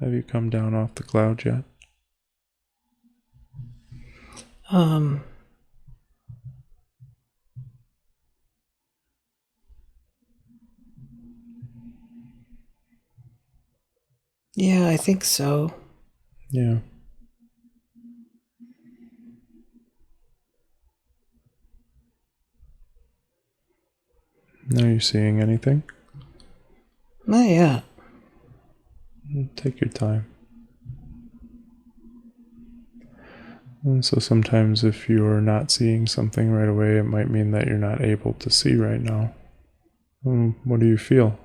Have you come down off the cloud yet? Yeah, I think so. Yeah. Are you seeing anything? Not yet. Take your time. And so sometimes if you're not seeing something right away, it might mean that you're not able to see right now. What do you feel?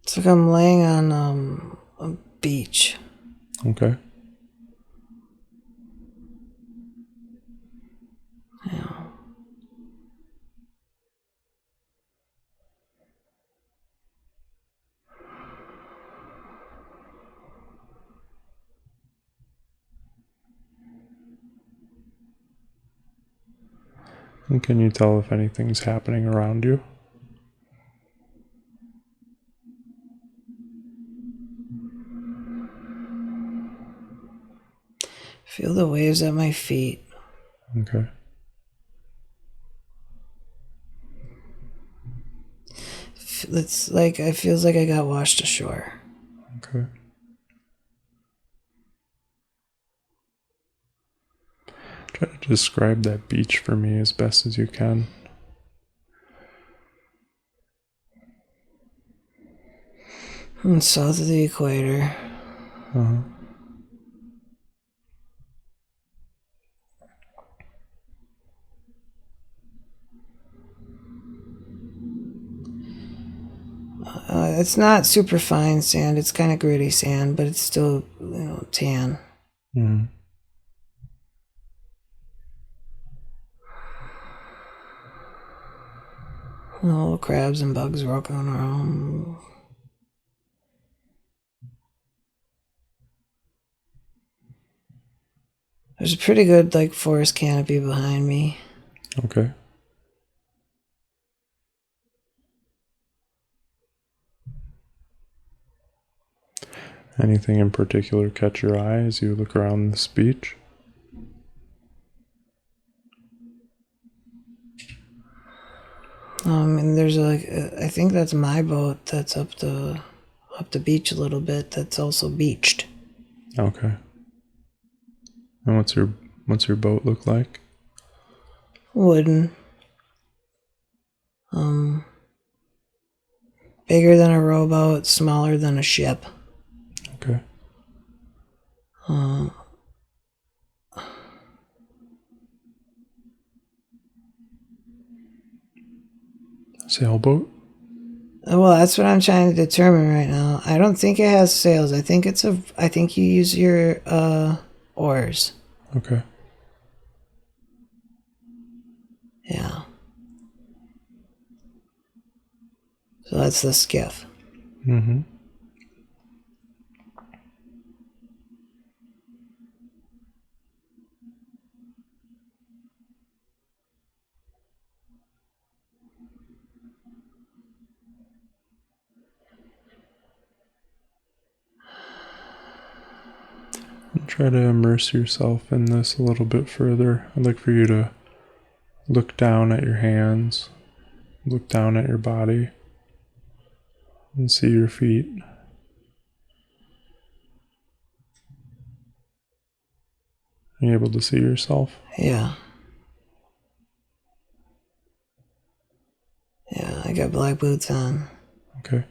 It's like I'm laying on a beach. Okay. Yeah. And can you tell if anything's happening around you? Feel the waves at my feet. Okay. It's like it feels like I got washed ashore. Okay. Try to describe that beach for me as best as you can. I'm south of the equator. Uh-huh. It's not super fine sand. It's kind of gritty sand, but it's still, tan. Mm. Little crabs and bugs walking around. There's a pretty good forest canopy behind me. Okay. Anything in particular catch your eye as you look around this beach? And there's I think that's my boat that's up the beach a little bit. That's also beached. Okay. And what's your boat look like? Wooden. Bigger than a rowboat, smaller than a ship. Okay. Sailboat? Well, that's what I'm trying to determine right now. I don't think it has sails. I think you use your oars. Okay. Yeah. So that's the skiff. Mm-hmm. And try to immerse yourself in this a little bit further. I'd like for you to look down at your hands, look down at your body, and see your feet. Are you able to see yourself? Yeah. Yeah, I got black boots on. Okay.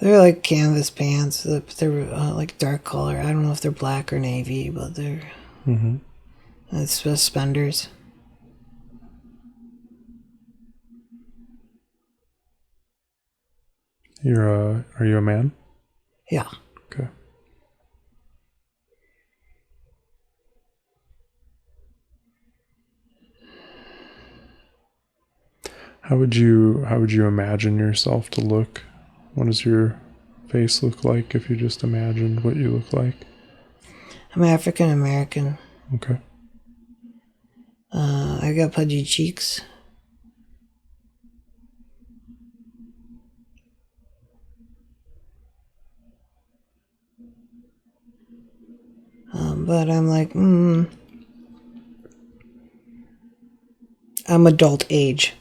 They're like canvas pants. They're like dark color. I don't know if they're black or navy, but they're Mm-hmm. it's suspenders. Are you a man? Yeah. Okay. How would you imagine yourself to look? What does your face look like if you just imagined what you look like? I'm African American. Okay. I got pudgy cheeks. But I'm like, I'm adult age.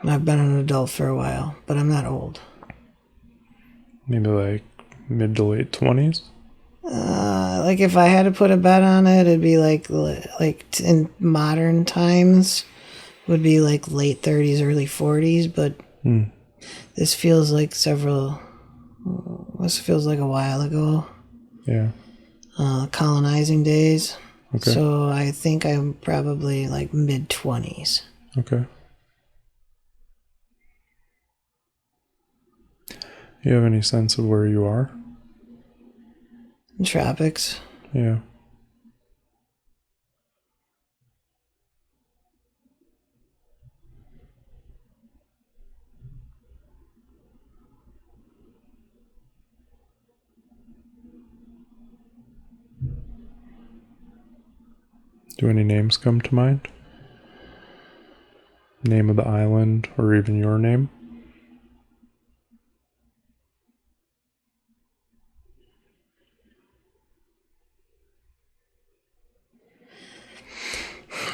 I've been an adult for a while, but I'm not old. Maybe like mid to late 20s? Like if I had to put a bet on it, it'd be like in modern times would be like late 30s, early 40s, but this feels like this feels like a while ago. Yeah. Colonizing days. Okay. So I think I'm probably like mid 20s. Okay. You have any sense of where you are? Tropics. Yeah. Do any names come to mind? Name of the island or even your name?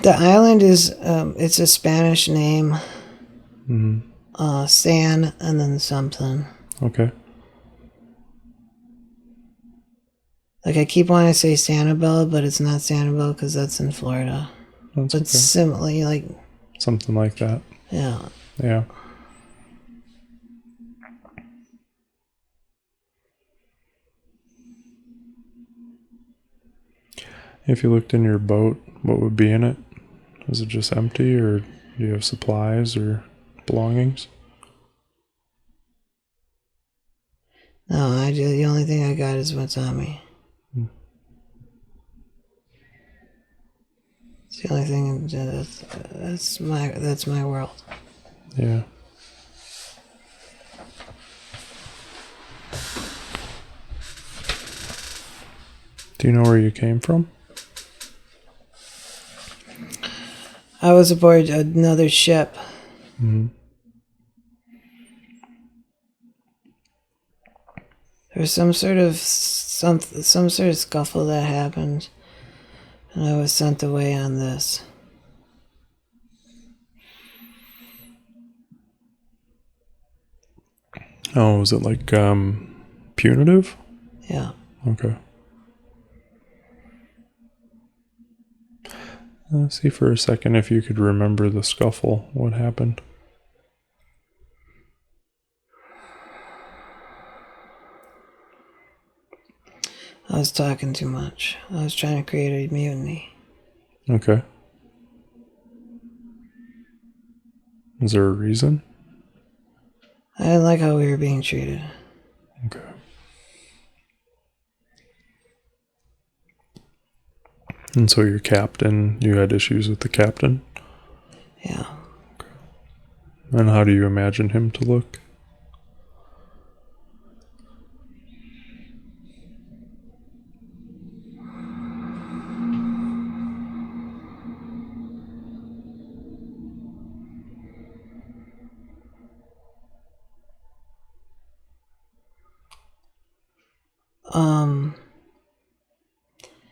The island is, it's a Spanish name. San and then something. Okay. Like I keep wanting to say Sanibel, but it's not Sanibel because that's in Florida. That's But okay. similarly, like, Something like that. yeah. Yeah. If you looked in your boat, what would be in it? Is it just empty, or do you have supplies or belongings? No, the only thing I got is what's on me. It's the only thing that's my world. Yeah. Do you know where you came from? I was aboard another ship. There was some sort of scuffle that happened, and I was sent away on this. Oh, was it like punitive? Yeah. Okay. See for a second if you could remember the scuffle. What happened? I was talking too much. I was trying to create a mutiny. Okay. Is there a reason? I didn't like how we were being treated. Okay. And so your captain, you had issues with the captain? Yeah. And how do you imagine him to look?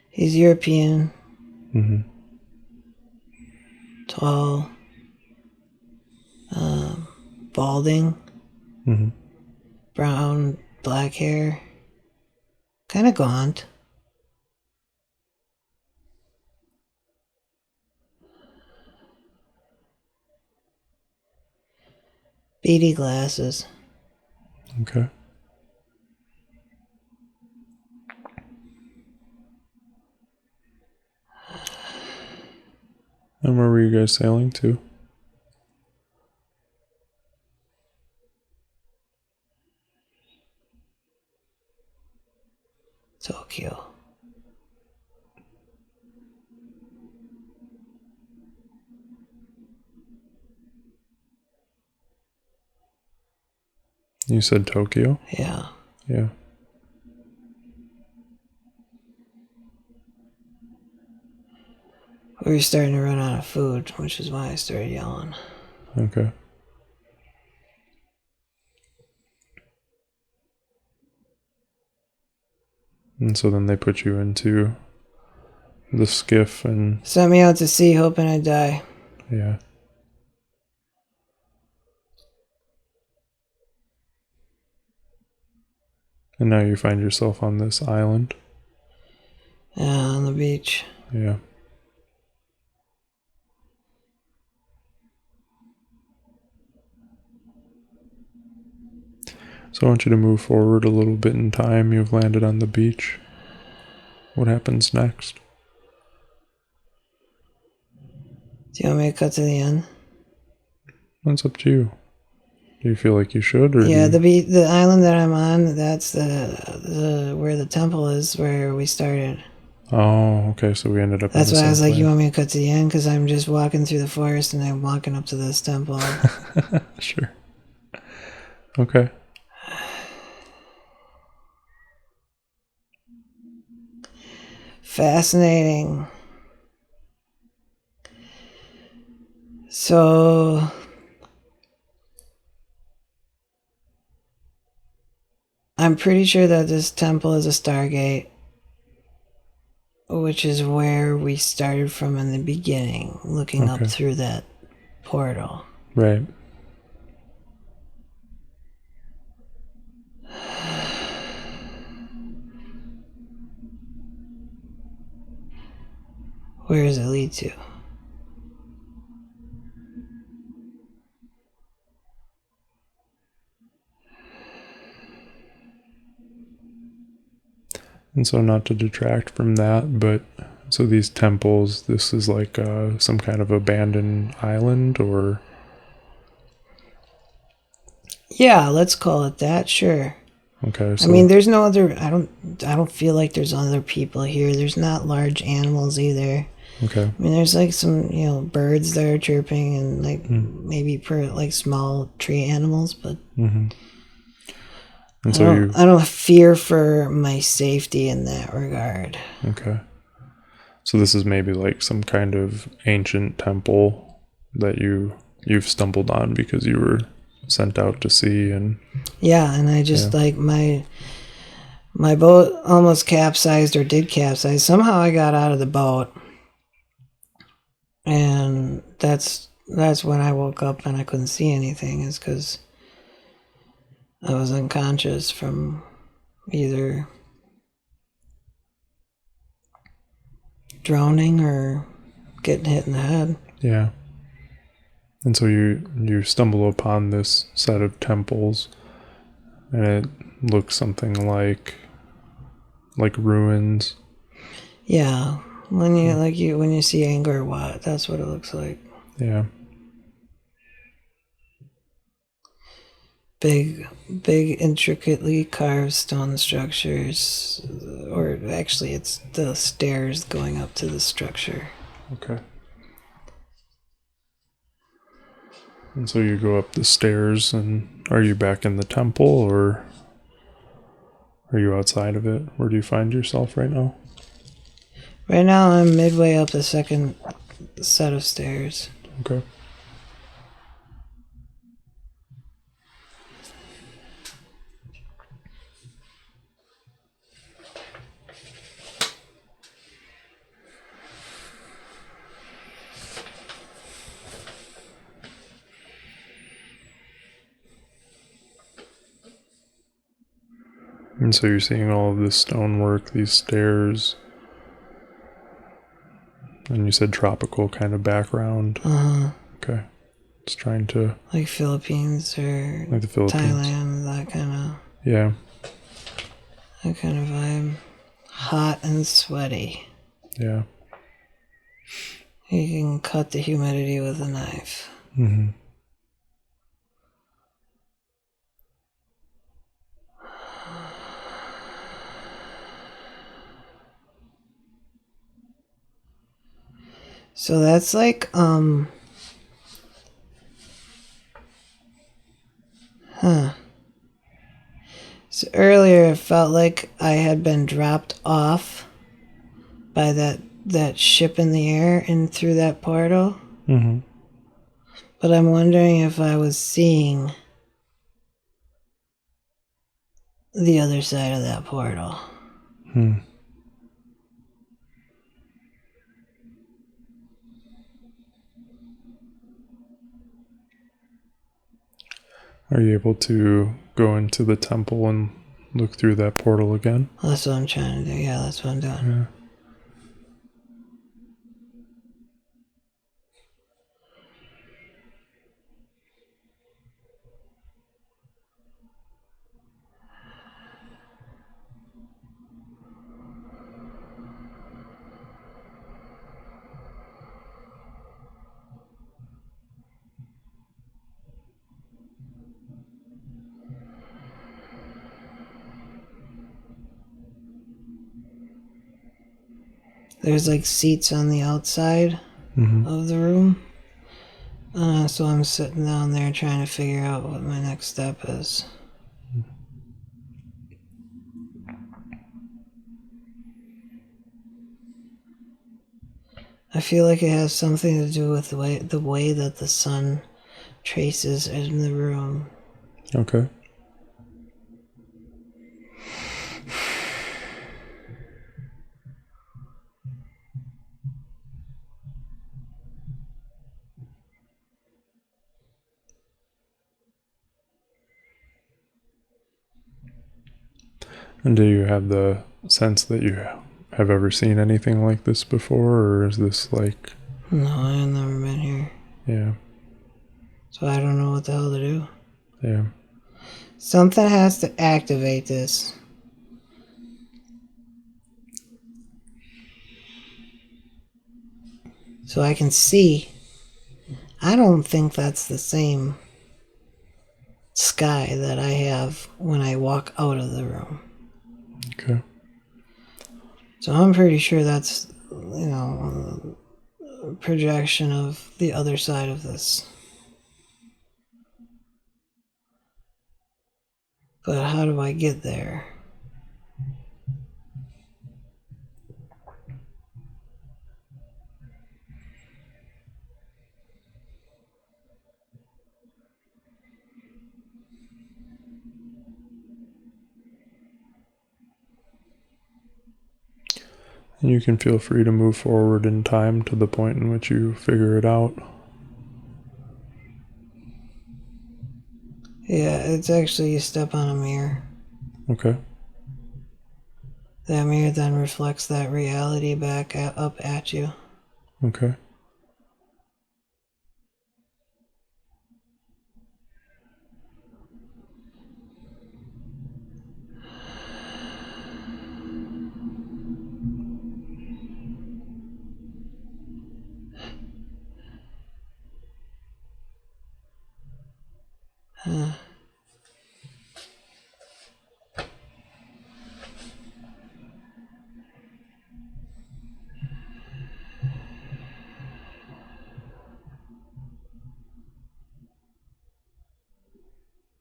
He's European. Mm-hmm. Tall. Balding. Mm-hmm. Brown, black hair. Kind of gaunt. Beady glasses. Okay. And where were you guys sailing to? Tokyo. You said Tokyo? Yeah. Yeah. We were starting to run out of food, which is why I started yelling. Okay. And so then they put you into the skiff and... Sent me out to sea hoping I'd die. Yeah. And now you find yourself on this island. Yeah, on the beach. Yeah. So I want you to move forward a little bit in time. You've landed on the beach. What happens next? Do you want me to cut to the end? That's up to you. Do you feel like you should, or Yeah, the island that I'm on, that's the where the temple is, where we started. Oh, okay. So we ended up. That's in the why I was same like, you place. want me to cut to the end? Because I'm just walking through the forest and I'm walking up to this temple. Sure. Okay. Fascinating. So I'm pretty sure that this temple is a Stargate, which is where we started from in the beginning, looking up Okay. through that portal. Right. Where does it lead to? And so, not to detract from that, but so these temples, this is like some kind of abandoned island, or Yeah, let's call it that. Sure. okay. So I mean, there's no other. I don't feel like there's other people here. There's not large animals either. okay. I mean, there's like some, birds that are chirping and like maybe like small tree animals, but Mm-hmm. And so I don't fear for my safety in that regard. okay. So this is maybe like some kind of ancient temple that you've stumbled on because you were sent out to sea, and Yeah, and I just like my boat almost capsized or did capsize. Somehow I got out of the boat, and that's when I woke up and I couldn't see anything. Is because I was unconscious from either drowning or getting hit in the head. yeah. And so you stumble upon this set of temples, and it looks something like ruins. Yeah, when you see Angkor Wat, that's what it looks like. Yeah. Big, intricately carved stone structures, or actually, it's the stairs going up to the structure. Okay. And so you go up the stairs, and are you back in the temple, or are you outside of it? Where do you find yourself right now? Right now, I'm midway up the second set of stairs. Okay. And so you're seeing all of this stonework, these stairs, and you said tropical kind of background. Okay. Just trying to... Like Philippines or like the Philippines. Thailand, that kind Yeah. of vibe. Hot and sweaty. Yeah. You can cut the humidity with a knife. Mm-hmm. So that's like, So earlier it felt like I had been dropped off by that ship in the air and through that portal. Mm-hmm. But I'm wondering if I was seeing the other side of that portal. Hmm. Are you able to go into the temple and look through that portal again? That's what I'm trying to do. Yeah, that's what I'm doing. Yeah. There's like seats on the outside Mm-hmm. of the room. So I'm sitting down there trying to figure out what my next step is. I feel like it has something to do with the way that the sun traces in the room. Okay. And do you have the sense that you have ever seen anything like this before, or is this like... No, I've never been here. Yeah. So I don't know what the hell to do. Yeah. Something has to activate this. So I can see. I don't think that's the same sky that I have when I walk out of the room. Okay. So I'm pretty sure that's, a projection of the other side of this. But how do I get there? And you can feel free to move forward in time to the point in which you figure it out. Yeah, it's actually you step on a mirror. Okay. That mirror then reflects that reality back up at you. Okay.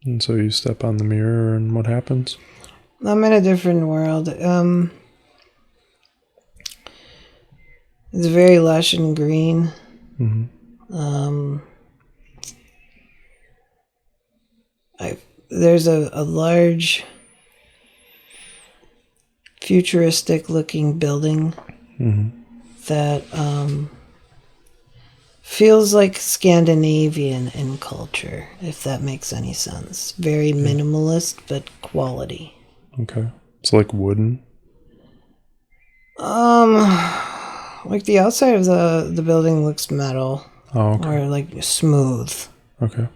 And so you step on the mirror, and what happens? I'm in a different world. It's very lush and green. Mm-hmm. There's a large futuristic looking building Mm-hmm. that feels like Scandinavian in culture, if that makes any sense. Very minimalist, but quality. Okay. It's like wooden. Like the outside of the building looks metal. Oh, okay. Or like smooth. Okay.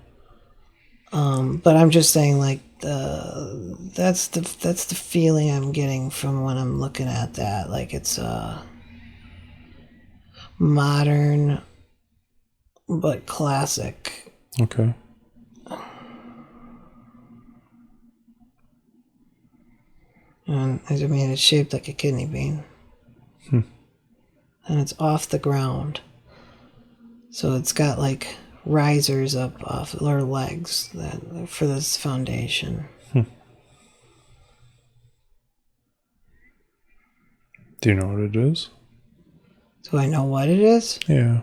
But I'm just saying, like, that's the feeling I'm getting from when I'm looking at that. Like, it's modern but classic. Okay. And I mean, it's shaped like a kidney bean. And it's off the ground. So it's got like risers up off or legs that for this foundation. Do you know what it is? Do I know what it is? Yeah.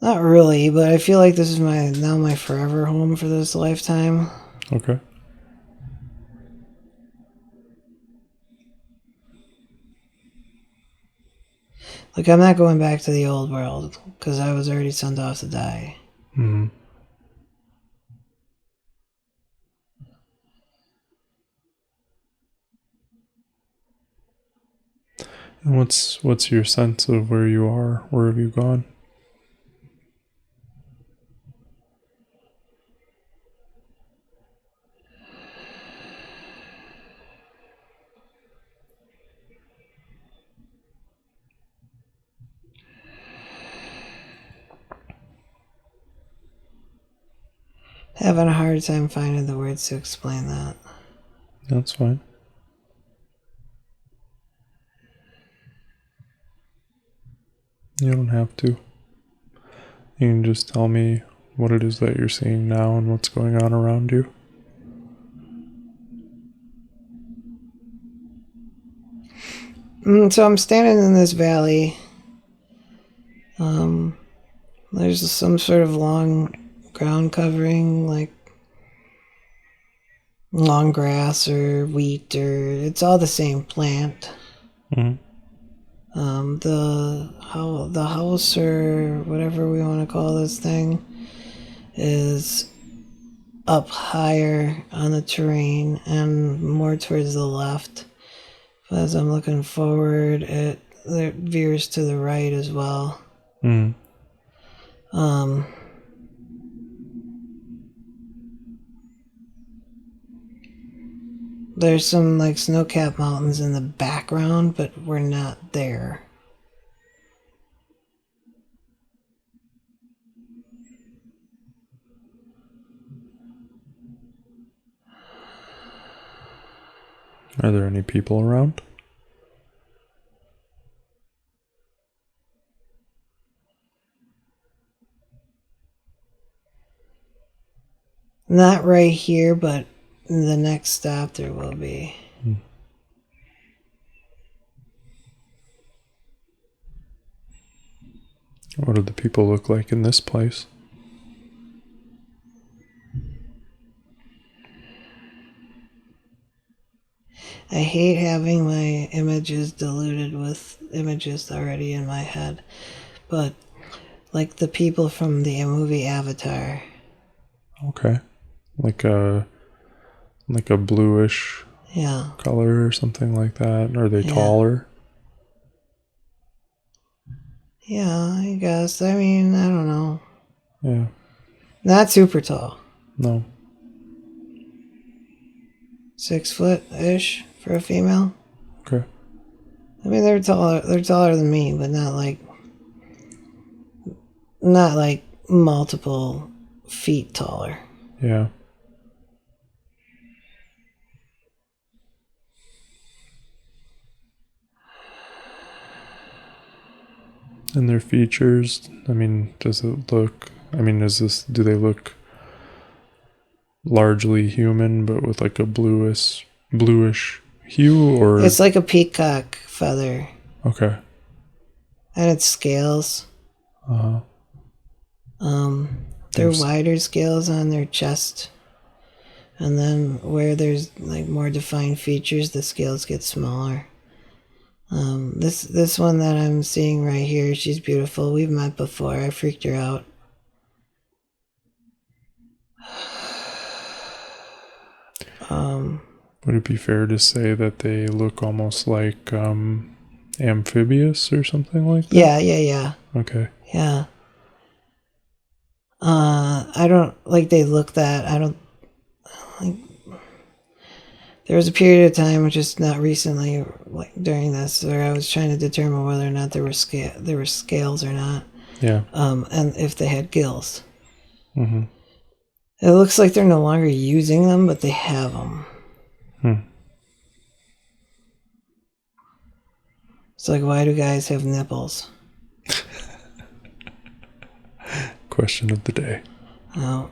Not really, but I feel like this is my forever home for this lifetime. Okay. Like, I'm not going back to the old world, because I was already sent off to die. Hmm. And what's your sense of where you are? Where have you gone? Having a hard time finding the words to explain that. That's fine. You don't have to. You can just tell me what it is that you're seeing now and what's going on around you. So I'm standing in this valley. There's some sort of long ground covering, like long grass or wheat, or it's all the same plant. Mm-hmm. The house or whatever we want to call this thing is up higher on the terrain and more towards the left. As I'm looking forward, it veers to the right as well. Mm-hmm. There's some like snow-capped mountains in the background, but we're not there. Are there any people around? Not right here, but in the next stop there will be. What do the people look like in this place? I hate having my images diluted with images already in my head, but like the people from the movie Avatar. Okay. Like a bluish Yeah. color or something like that. Are they Yeah. taller? Yeah, I guess. I mean, I don't know. Yeah. Not super tall. No. 6 foot-ish for a female. Okay. I mean, they're taller. They're taller than me, but not like multiple feet taller. Yeah. And their features, I mean, do they look largely human but with like a bluish hue, or? It's like a peacock feather. Okay. And it's scales. Uh-huh. They're wider scales on their chest. And then where there's like more defined features, the scales get smaller. This one that I'm seeing right here, she's beautiful. We've met before. I freaked her out. Would it be fair to say that they look almost like amphibious or something like that? Yeah. Okay. Yeah. I don't like they look that. I don't like. There was a period of time, which is not recently, like during this, where I was trying to determine whether or not there were scales or not. Yeah. And if they had gills. Mm-hmm. It looks like they're no longer using them, but they have them. It's like, why do guys have nipples? Question of the day. Oh.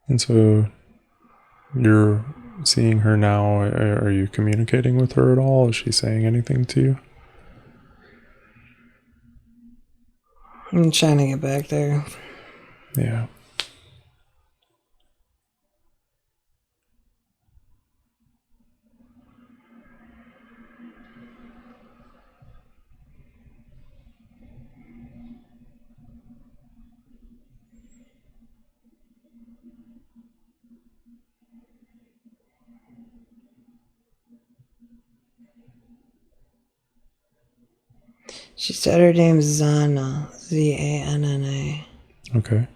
And so you're seeing her now. Are you communicating with her at all? Is she saying anything to you? I'm trying to get back there. Yeah. She said her name's Zanna. Zanna. Okay.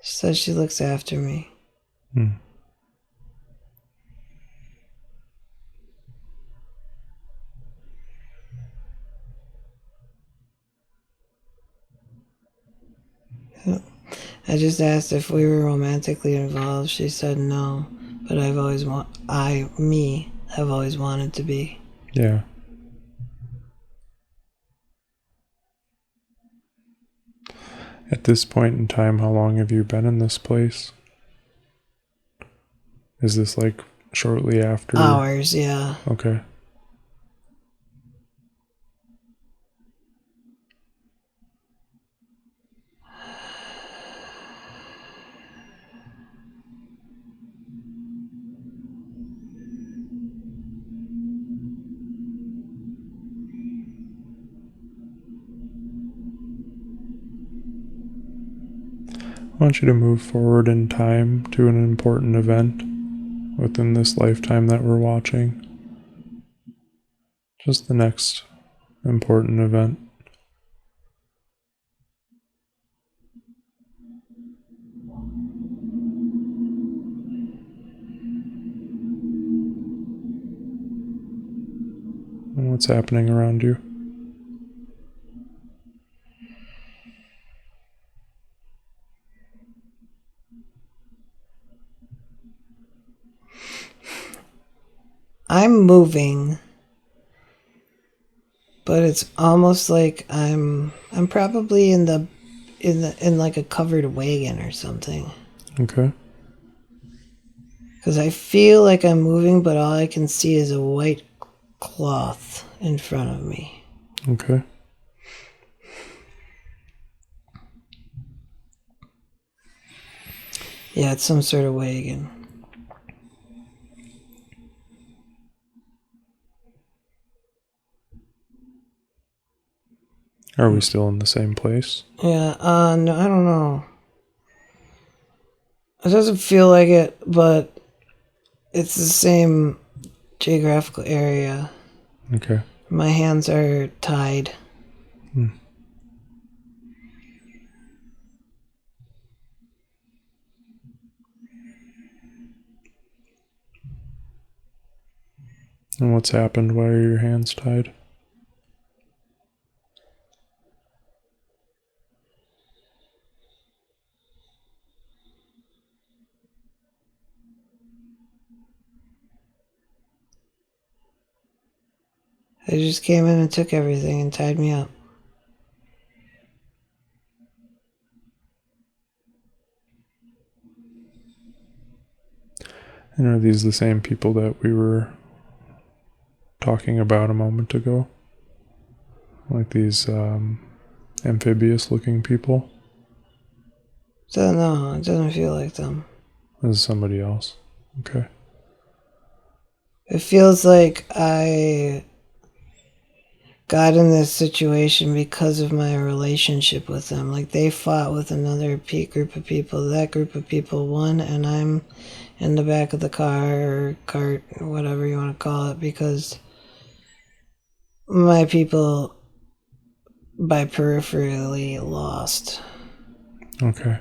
She says she looks after me. Hmm. I just asked if we were romantically involved. She said no, but I've always have always wanted to be. Yeah. At this point in time, how long have you been in this place? Is this like shortly after? Hours, yeah. Okay. I want you to move forward in time to an important event within this lifetime that we're watching. Just the next important event. And what's happening around you. I'm moving, but it's almost like I'm probably in like a covered wagon or something. Okay. Because I feel like I'm moving, but all I can see is a white cloth in front of me. Okay. Yeah, it's some sort of wagon. Are we still in the same place? Yeah, no, I don't know. It doesn't feel like it, but it's the same geographical area. Okay. My hands are tied. Hmm. And what's happened? Why are your hands tied? They just came in and took everything and tied me up. And are these the same people that we were talking about a moment ago? Like these amphibious looking people? So no, it doesn't feel like them. This is somebody else. Okay. It feels like I got in this situation because of my relationship with them. Like they fought with another group of people. That group of people won, and I'm in the back of the car or cart, or whatever you want to call it, because my people by peripherally lost. Okay.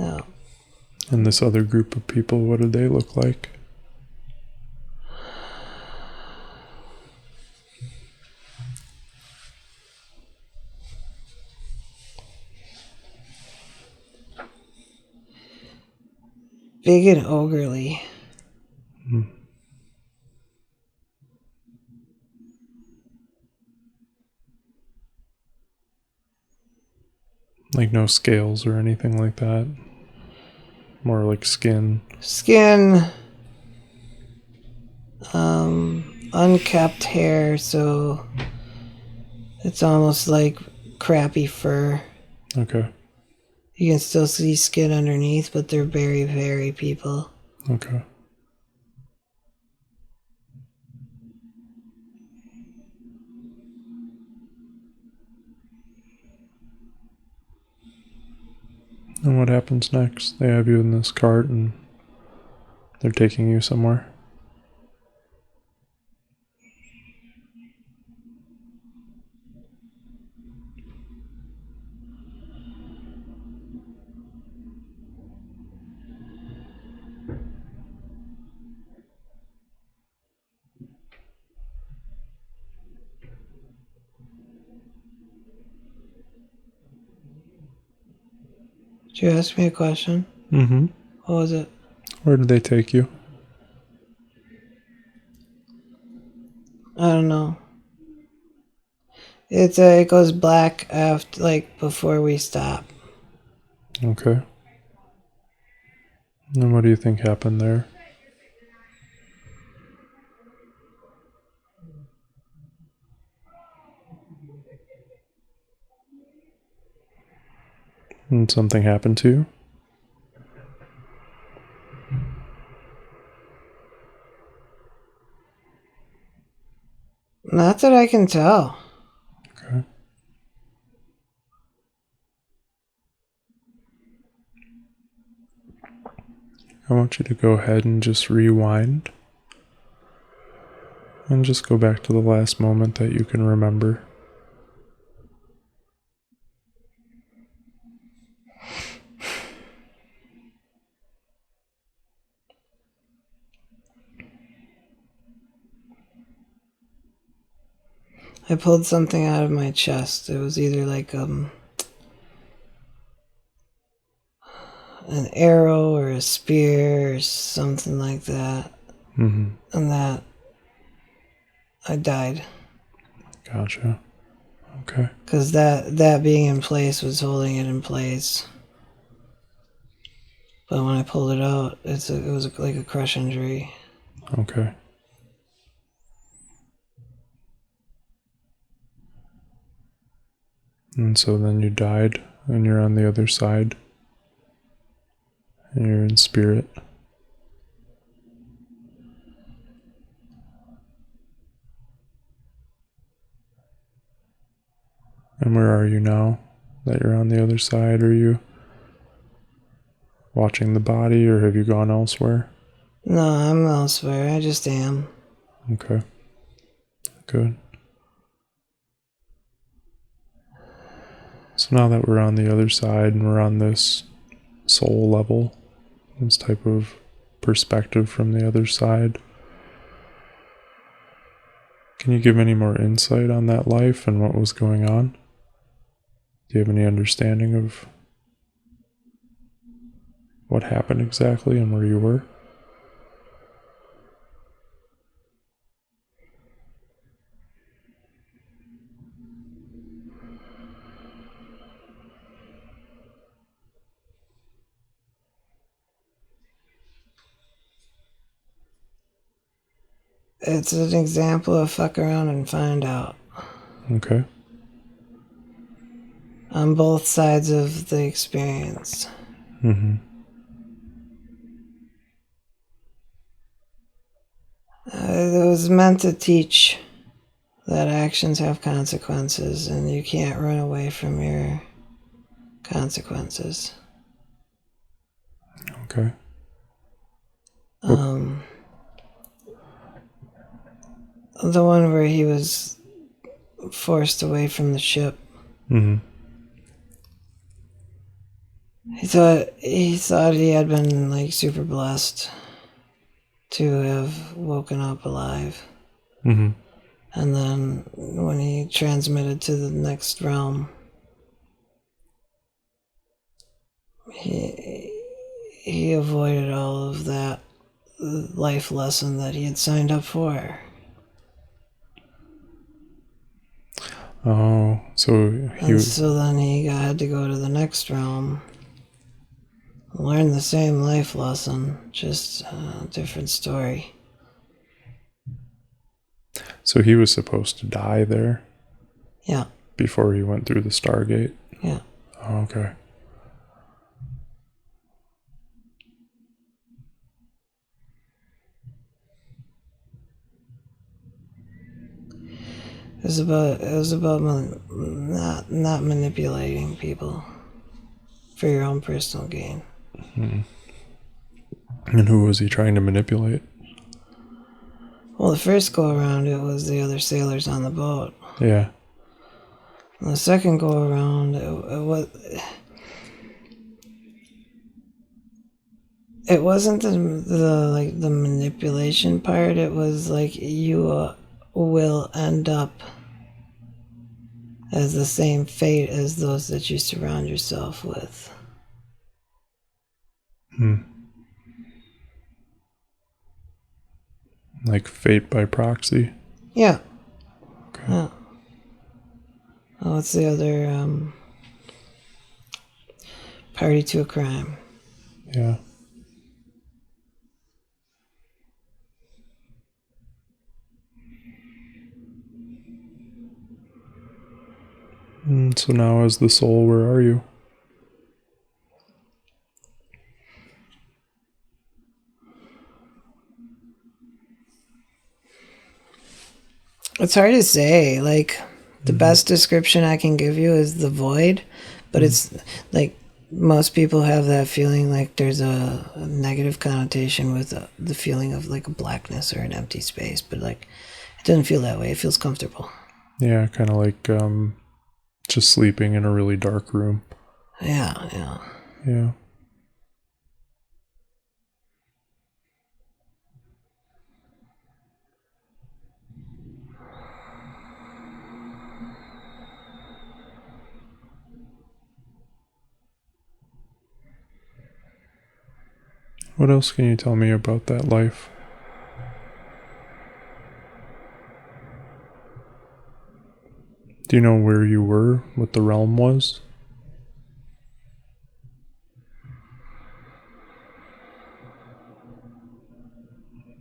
Yeah. And this other group of people, what did they look like? Big and ogurely. Hmm. Like no scales or anything like that? More like skin? Skin, unkept hair, so it's almost like crappy fur. Okay. You can still see skin underneath, but they're very, very people. Okay. And what happens next? They have you in this cart and they're taking you somewhere? Did you ask me a question? Mm-hmm. What was it? Where did they take you? I don't know. It goes black after, like, before we stop. Okay. And what do you think happened there? And something happened to you? Not that I can tell. Okay. I want you to go ahead and just rewind and just go back to the last moment that you can remember. I pulled something out of my chest. It was either like an arrow or a spear or something like that. Mm-hmm. And that I died. Gotcha. Okay. Because that being in place was holding it in place. But when I pulled it out, it was like a crush injury. Okay. And so then you died and you're on the other side and you're in spirit. And where are you now that you're on the other side? Are you watching the body or have you gone elsewhere? No, I'm elsewhere. I just am. Okay. Good. So now that we're on the other side and we're on this soul level, this type of perspective from the other side, can you give any more insight on that life and what was going on? Do you have any understanding of what happened exactly and where you were? It's an example of fuck around and find out. Okay. On both sides of the experience. Mm-hmm. It was meant to teach that actions have consequences and you can't run away from your consequences. Okay. The one where he was forced away from the ship. Mm-hmm. He thought he had been like super blessed to have woken up alive. Mm-hmm. And then when he transmitted to the next realm, he avoided all of that life lesson that he had signed up for. Oh, so And so then he had to go to the next realm, learn the same life lesson, just a different story. So he was supposed to die there? Yeah. Before he went through the Stargate? Yeah. Oh, okay. It was about not manipulating people for your own personal gain. And who was he trying to manipulate? Well, the first go around, it was the other sailors on the boat. Yeah. And the second go around, it wasn't the manipulation part. It was like you will end up as the same fate as those that you surround yourself with. Like fate by proxy? Yeah. Okay. Yeah. Oh, what's the other party to a crime? Yeah. So now as the soul, where are you? It's hard to say. Like, the best description I can give you is the void, but it's like most people have that feeling like there's a negative connotation with the feeling of like a blackness or an empty space, but like it doesn't feel that way. It feels comfortable. Yeah, kind of like just sleeping in a really dark room. Yeah, yeah. Yeah. What else can you tell me about that life? Do you know where you were, what the realm was?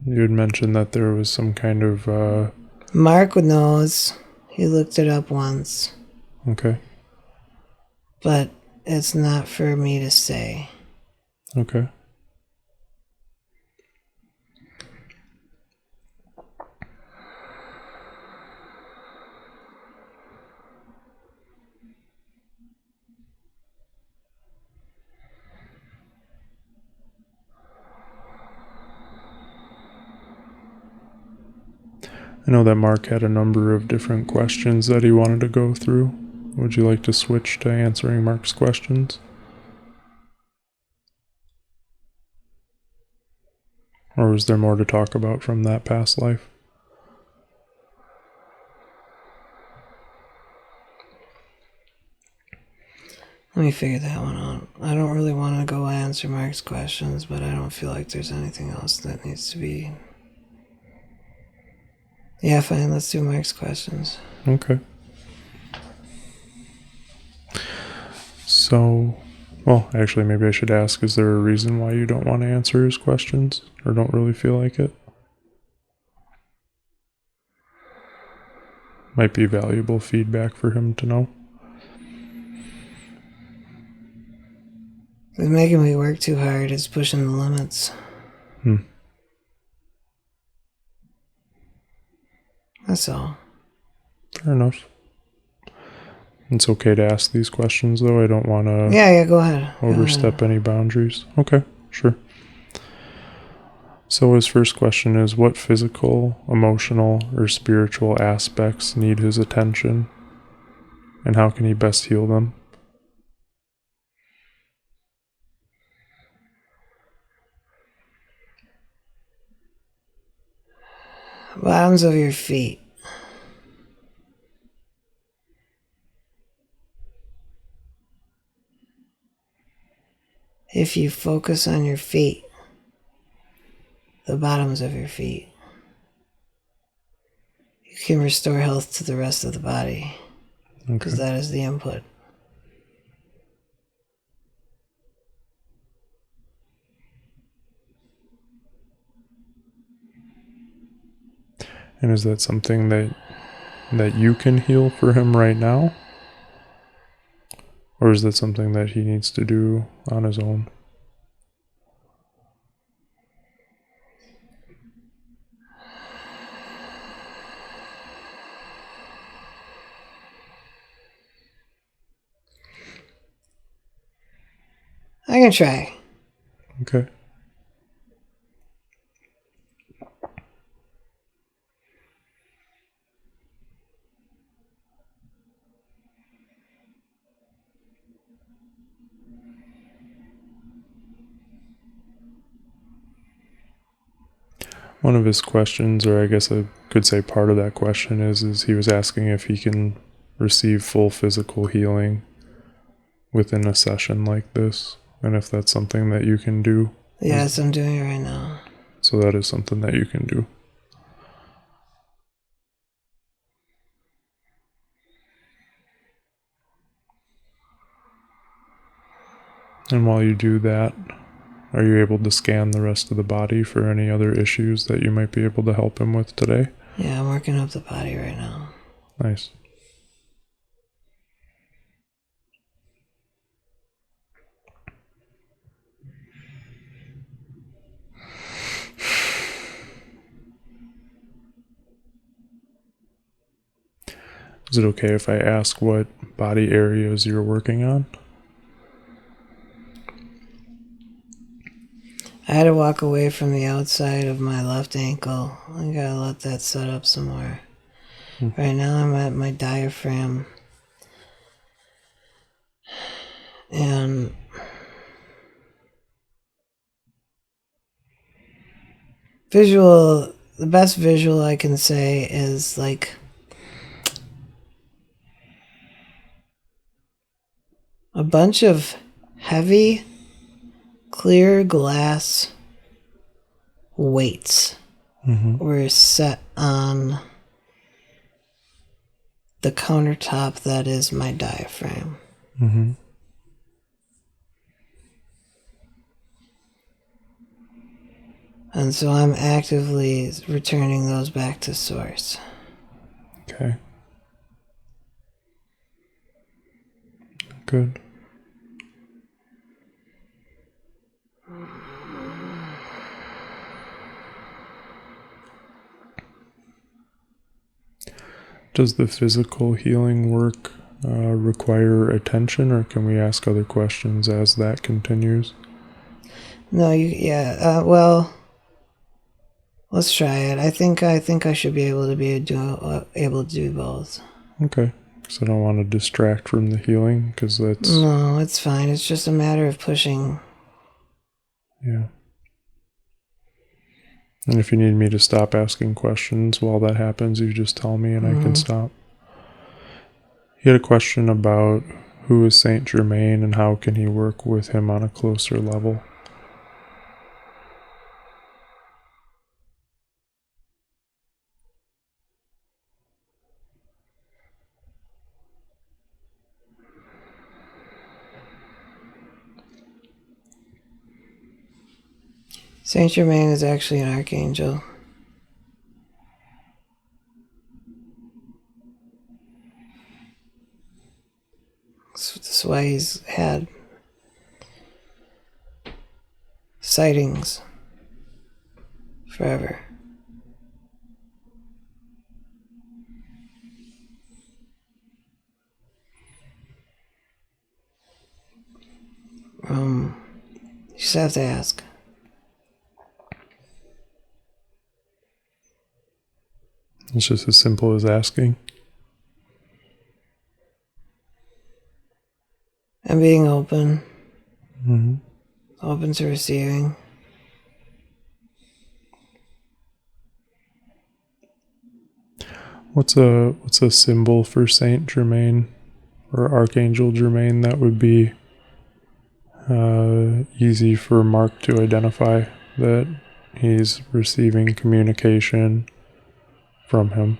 You had mentioned that there was some kind of, Mark knows. He looked it up once, okay, but it's not for me to say. okay. I know that Mark had a number of different questions that he wanted to go through. Would you like to switch to answering Mark's questions? Or is there more to talk about from that past life? Let me figure that one out. I don't really want to go answer Mark's questions, but I don't feel like there's anything else that needs to be. Yeah, fine. Let's do Mark's questions. Okay. So, well, actually, maybe I should ask, is there a reason why you don't want to answer his questions? Or don't really feel like it? Might be valuable feedback for him to know. It's making me work too hard. It's pushing the limits. That's all. Fair enough. It's okay to ask these questions, though. I don't want to Yeah, go ahead. overstep any boundaries. Okay, sure. So his first question is, what physical, emotional, or spiritual aspects need his attention? And how can he best heal them? Bottoms of your feet. If you focus on your feet, the bottoms of your feet, you can restore health to the rest of the body. because Okay. that is the input. And is that something that you can heal for him right now? Or is that something that he needs to do on his own? I can try. Okay. One of his questions, or I guess I could say part of that question is he was asking if he can receive full physical healing within a session like this, and if that's something that you can do. Yes, I'm doing it right now. So that is something that you can do. And while you do that, are you able to scan the rest of the body for any other issues that you might be able to help him with today? Yeah, I'm working up the body right now. Nice. Is it okay if I ask what body areas you're working on? I had to walk away from the outside of my left ankle. I gotta let that set up some more. Right now I'm at my diaphragm. And the best visual I can say is like a bunch of heavy, clear glass weights were set on the countertop that is my diaphragm. Mm-hmm. And so I'm actively returning those back to source. Okay. Good. Does the physical healing work require attention, or can we ask other questions as that continues? No, well, let's try it. I think I should be able to do both. Okay. Because I don't want to distract from the healing, because that's... No, it's fine. It's just a matter of pushing. Yeah. And if you need me to stop asking questions while that happens, you just tell me and I can stop. He had a question about who is Saint Germain and how can he work with him on a closer level. Saint Germain is actually an archangel. That's why he's had sightings forever. You just have to ask. It's just as simple as asking. And being open. Mm-hmm. Open to receiving. What's a symbol for Saint Germain or Archangel Germain that would be easy for Mark to identify that he's receiving communication from him?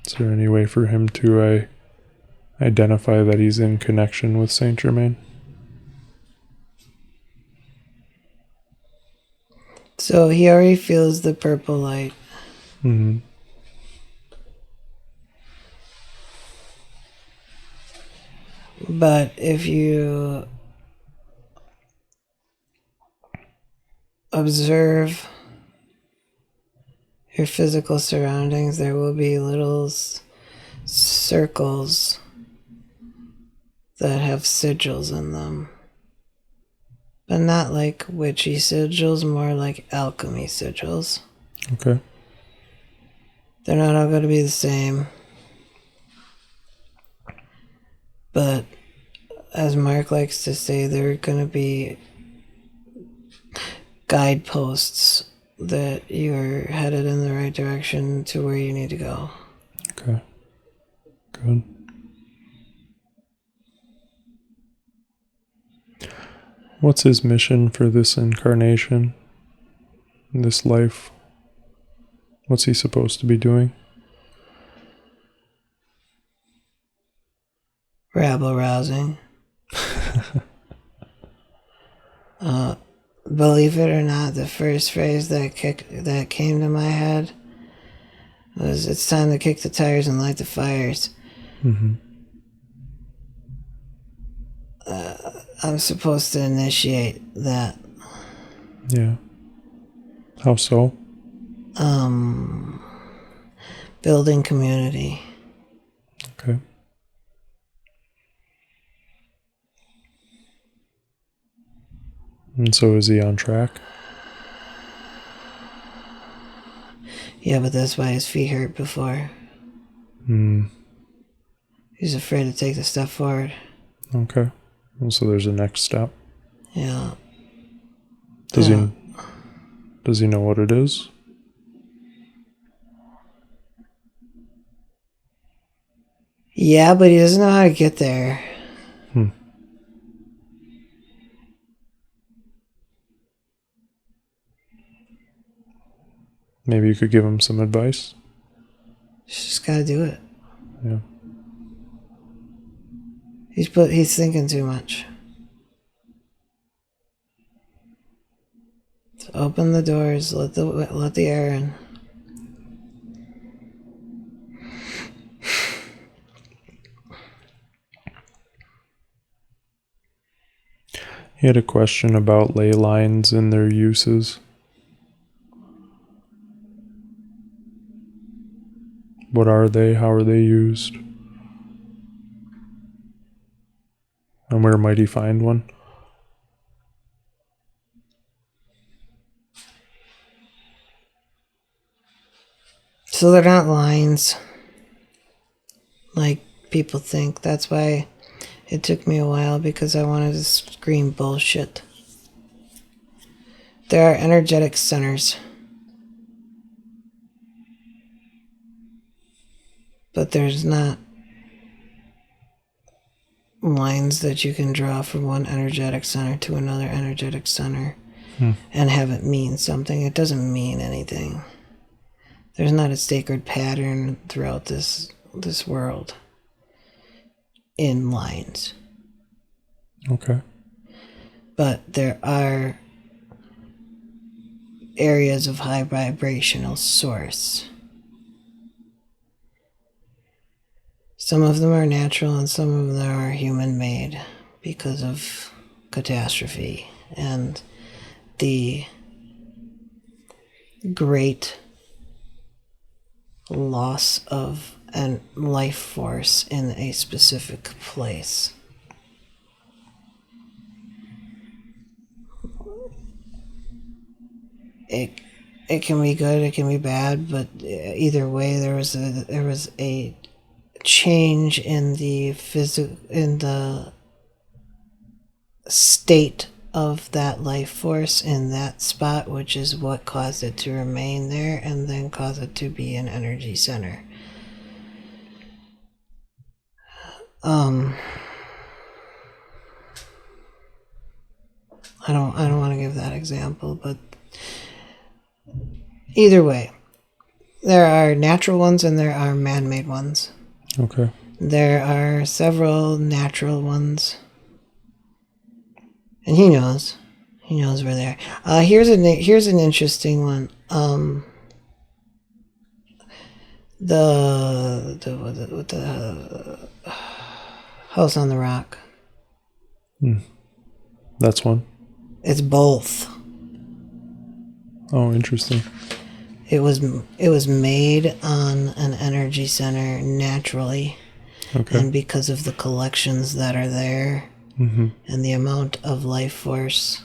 Is there any way for him to identify that he's in connection with Saint Germain? So he already feels the purple light. Mm-hmm. But if you observe your physical surroundings, there will be little circles that have sigils in them. But not like witchy sigils, more like alchemy sigils. Okay. They're not all going to be the same. But as Mark likes to say, they're going to be guideposts that you're headed in the right direction to where you need to go. Okay. Good. What's his mission for this incarnation? This life? What's he supposed to be doing? Rabble rousing. Believe it or not, the first phrase that came to my head was, "It's time to kick the tires and light the fires." Mm-hmm. I'm supposed to initiate that. Yeah. How so? Building community. Okay. And so is he on track? Yeah, but that's why his feet hurt before. He's afraid to take the step forward. Okay. Well, so there's a next step. Yeah. Does he know what it is? Yeah, but he doesn't know how to get there. Maybe you could give him some advice? He's just gotta do it. Yeah. He's thinking too much. So open the doors, let the air in. He had a question about ley lines and their uses. What are they? How are they used? And where might he find one? So they're not lines like people think. That's why it took me a while, because I wanted to scream bullshit. There are energetic centers. But there's not lines that you can draw from one energetic center to another energetic center and have it mean something. It doesn't mean anything. There's not a sacred pattern throughout this world in lines. Okay. But there are areas of high vibrational source. Some of them are natural and some of them are human-made because of catastrophe and the great loss of a life force in a specific place. It can be good, it can be bad, but either way, there was a change in the state of that life force in that spot, which is what caused it to remain there and then cause it to be an energy center. I don't want to give that example, but either way, There are natural ones and there are man-made ones. Okay. There are several natural ones. And he knows. He knows where they are. Here's an interesting one. The House on the Rock. That's one. It's both. Oh, interesting. It was made on an energy center naturally, Okay. and because of the collections that are there, and the amount of life force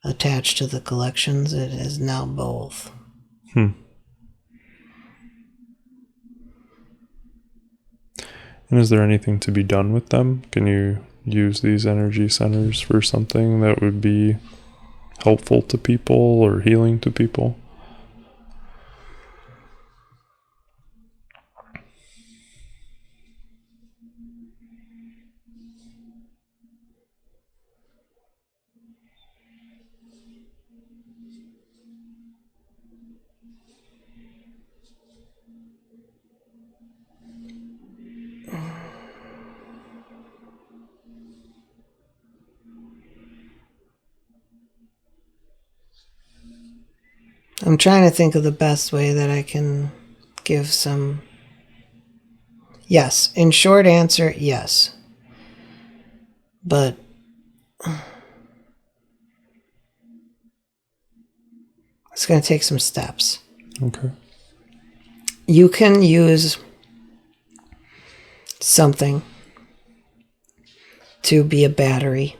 attached to the collections, it is now both. And is there anything to be done with them? Can you use these energy centers for something that would be helpful to people or healing to people? I'm trying to think of the best way that I can give some. Yes, in short answer, yes. But it's going to take some steps. Okay. You can use something to be a battery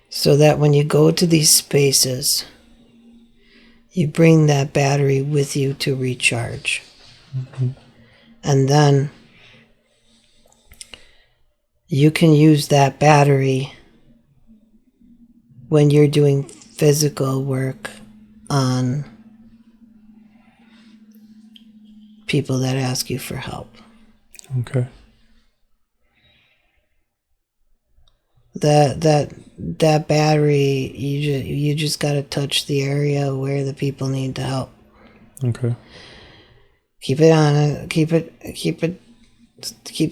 so that when you go to these spaces, you bring that battery with you to recharge. And then you can use that battery when you're doing physical work on people that ask you for help. Okay. That battery, you just got to touch the area where the people need the help. Okay. Keep it on it. Keep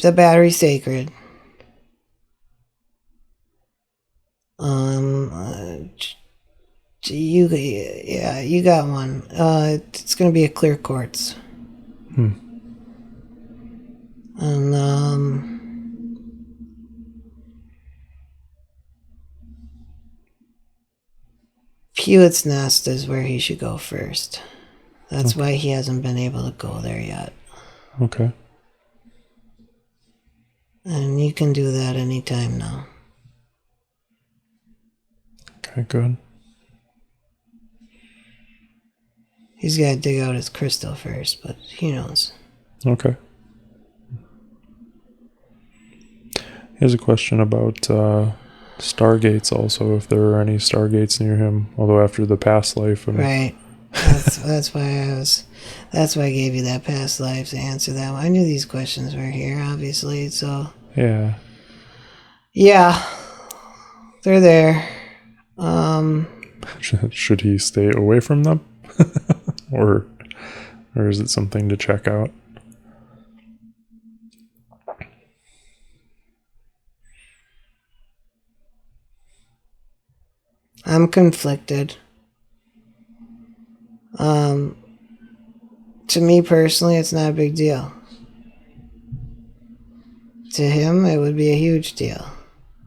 the battery sacred. You got one. It's gonna be a clear quartz. And Hewitt's Nest is where he should go first. That's why he hasn't been able to go there yet. Okay. And you can do that anytime now. Okay, good. He's got to dig out his crystal first, but he knows. Okay. Here's a question about Stargates also, if there are any Stargates near him, although after the past life. Right. That's why I gave you that past life to answer that one. I knew these questions were here, obviously, so. Yeah. Yeah. They're there. Should he stay away from them? or is it something to check out? I'm conflicted. To me personally, it's not a big deal. To him, it would be a huge deal.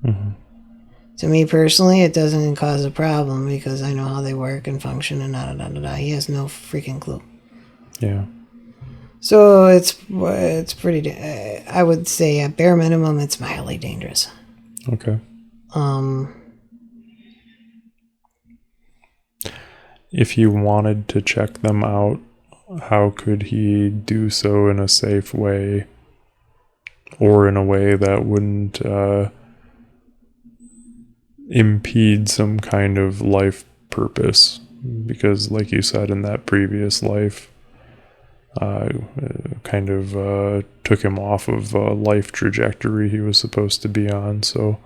To me personally, it doesn't cause a problem because I know how they work and function and da-da-da-da-da. He has no freaking clue. Yeah. So it's pretty. I would say at bare minimum, it's mildly dangerous. Okay. If you wanted to check them out, how could he do so in a safe way, or in a way that wouldn't impede some kind of life purpose? Because, like you said, in that previous life, kind of took him off of a life trajectory he was supposed to be on. So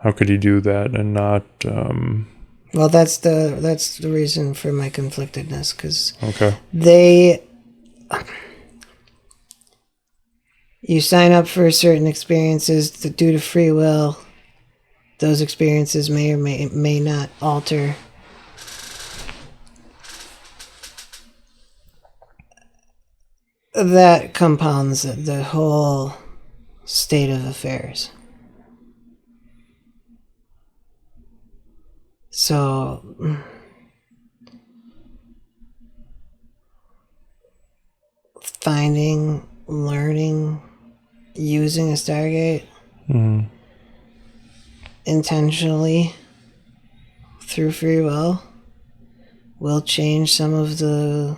how could he do that and not Well, that's the reason for my conflictedness, because Okay. you sign up for certain experiences due to free will. Those experiences may or may not alter that compounds the whole state of affairs. So finding, learning, using a Stargate intentionally through free will change some of the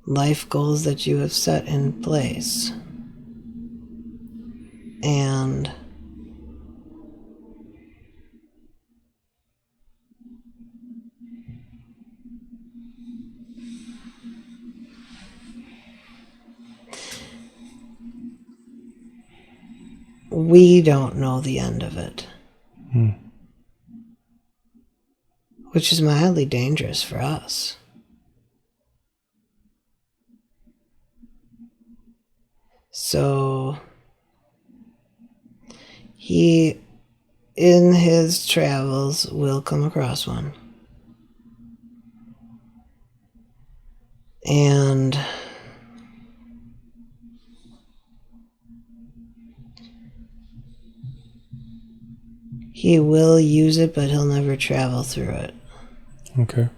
life goals that you have set in place. And we don't know the end of it. Which is mildly dangerous for us. So he, in his travels, will come across one. And he will use it, but he'll never travel through it. Okay.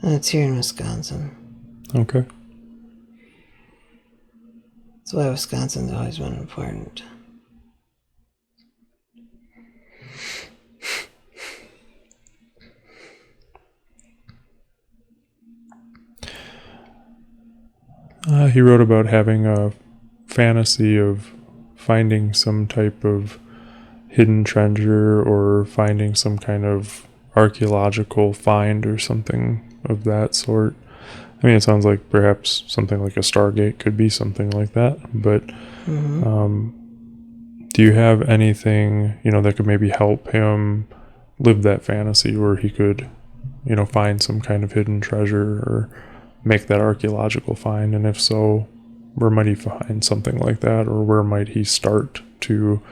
And it's here in Wisconsin. Okay. That's why Wisconsin's always been important. He wrote about having a fantasy of finding some type of hidden treasure or finding some kind of archaeological find or something of that sort. I mean, it sounds like perhaps something like a Stargate could be something like that, but do you have anything, that could maybe help him live that fantasy where he could, find some kind of hidden treasure or make that archaeological find? And if so, where might he find something like that, or where might he start to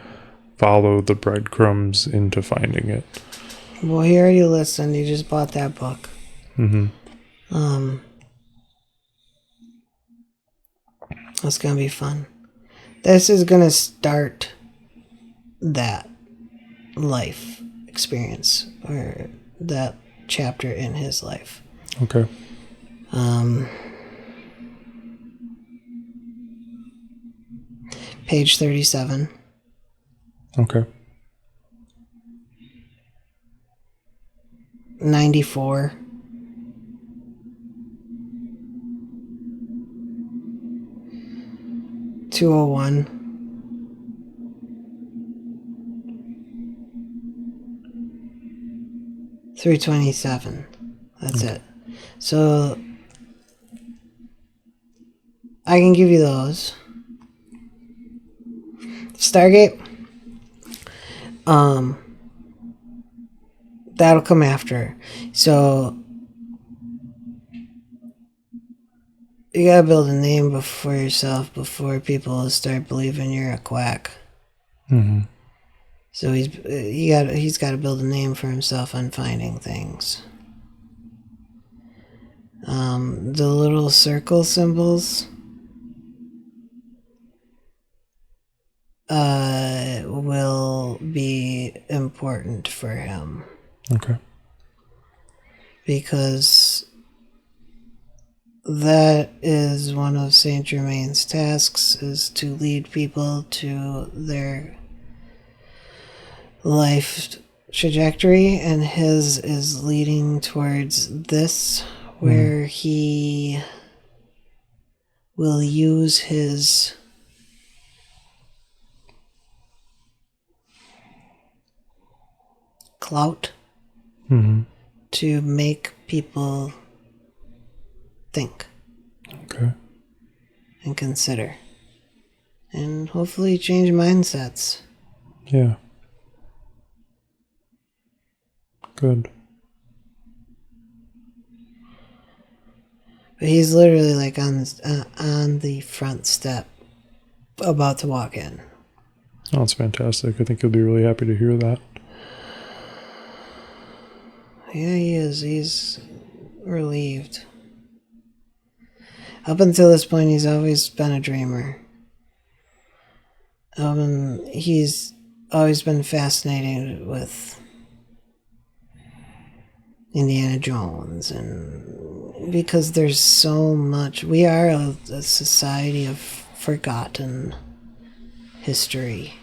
follow the breadcrumbs into finding it? Well, he already listened. He just bought that book. That's going to be fun. This is going to start that life experience, or that chapter in his life. Okay. Page 37. Okay. 94. 201. 327. That's it. So I can give you those. Stargate. That'll come after. So you gotta build a name for yourself before people start believing you're a quack. So he's got to build a name for himself on finding things. The little circle symbols will be important for him. Okay. Because that is one of Saint Germain's tasks, is to lead people to their life trajectory, and his is leading towards this, where he will use his clout to make people think Okay. and consider and hopefully change mindsets. Yeah. Good. But he's literally like on the front step, about to walk in. Oh, that's fantastic. I think you'll be really happy to hear that. Yeah, he is. He's relieved. Up until this point, he's always been a dreamer. He's always been fascinated with Indiana Jones, and because there's so much, we are a society of forgotten history.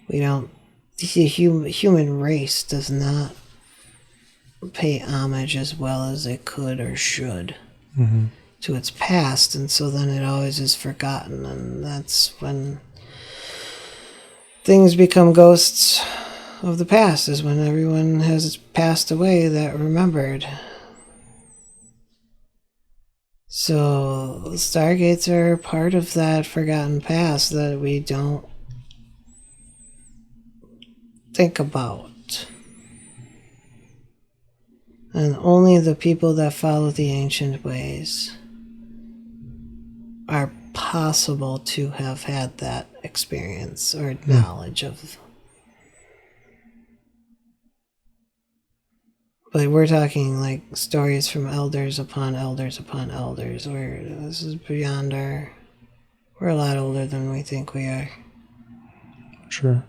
We don't, the human race does not pay homage as well as it could or should to its past, and so then it always is forgotten, and that's when things become ghosts of the past, is when everyone has passed away that remembered. So Stargates are part of that forgotten past that we don't think about. And only the people that follow the ancient ways are possible to have had that experience or knowledge of. But we're talking like stories from elders upon elders upon elders, where this is beyond our... We're a lot older than we think we are. Sure.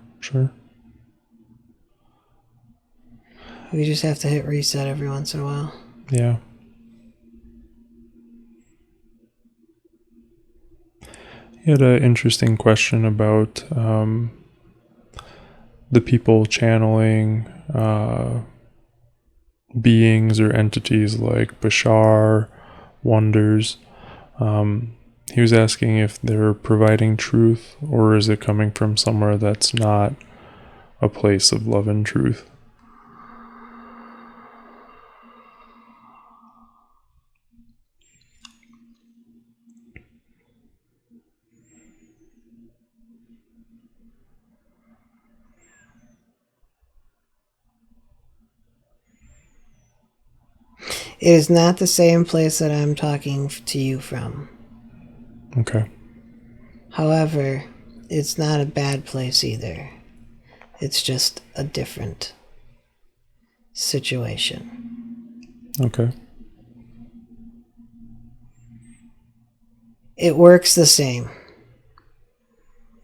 We just have to hit reset every once in a while. Yeah. You had an interesting question about the people channeling beings or entities like Bashar, wonders. He was asking if they're providing truth, or is it coming from somewhere that's not a place of love and truth? It is not the same place that I'm talking to you from. Okay. However, it's not a bad place either. It's just a different situation. Okay. It works the same.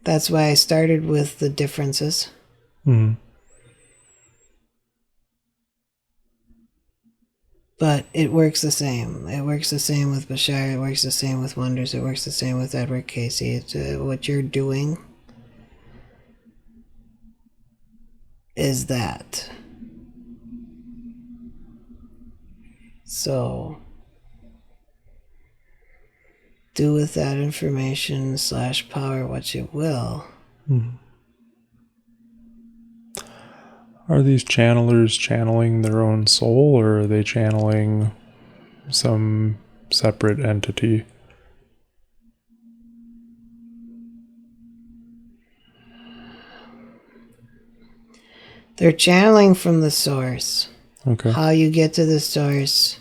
That's why I started with the differences. But it works the same. It works the same with Bashar. It works the same with Wonders. It works the same with Edward Casey. It's, what you're doing is that. So do with that information / power what you will. Are these channelers channeling their own soul, or are they channeling some separate entity? They're channeling from the source. Okay. How you get to the source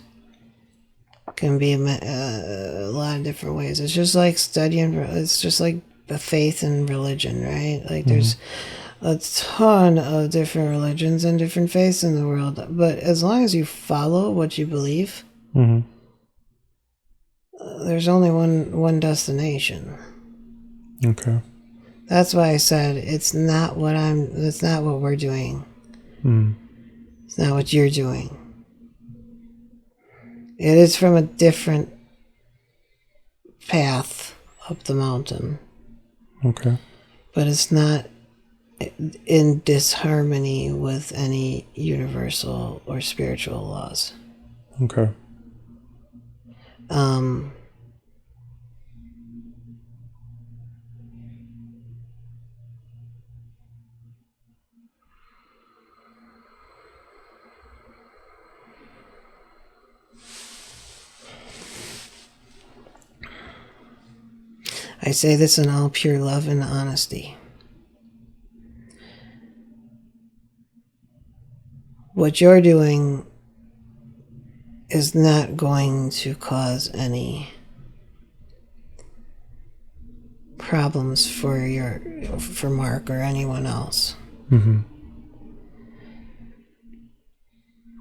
can be a lot of different ways. It's just like studying. It's just like a faith and religion, right? Like there's a ton of different religions and different faiths in the world. But as long as you follow what you believe, there's only one destination. Okay. That's why I said it's not what we're doing. It's not what you're doing. It is from a different path up the mountain. Okay. But it's not in disharmony with any universal or spiritual laws. Okay. I say this in all pure love and honesty. What you're doing is not going to cause any problems for Mark or anyone else. Mm-hmm.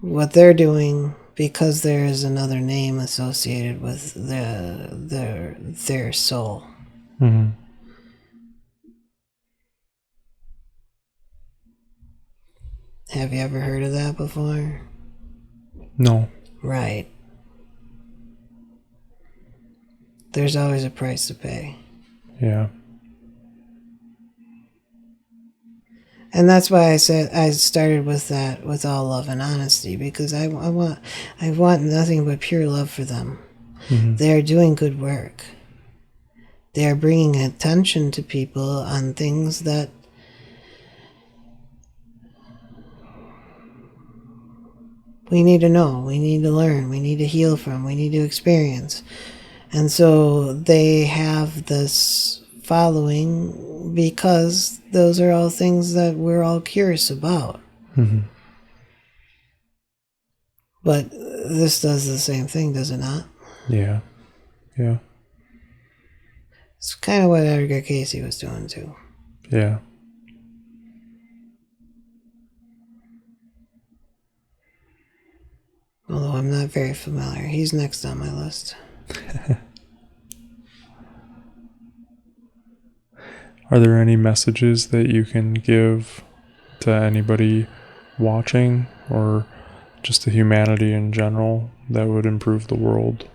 What they're doing, because there is another name associated with their soul. Mm-hmm. Have you ever heard of that before? No. Right. There's always a price to pay. Yeah. And that's why I said I started with that, with all love and honesty, because I want nothing but pure love for them. Mm-hmm. They are doing good work. They are bringing attention to people on things that we need to know, we need to learn, we need to heal from, we need to experience. And so they have this following because those are all things that we're all curious about. Mm-hmm. But this does the same thing, does it not? Yeah. Yeah. It's kind of what Edgar Casey was doing too. Yeah. Although I'm not very familiar. He's next on my list. Are there any messages that you can give to anybody watching or just to humanity in general that would improve the world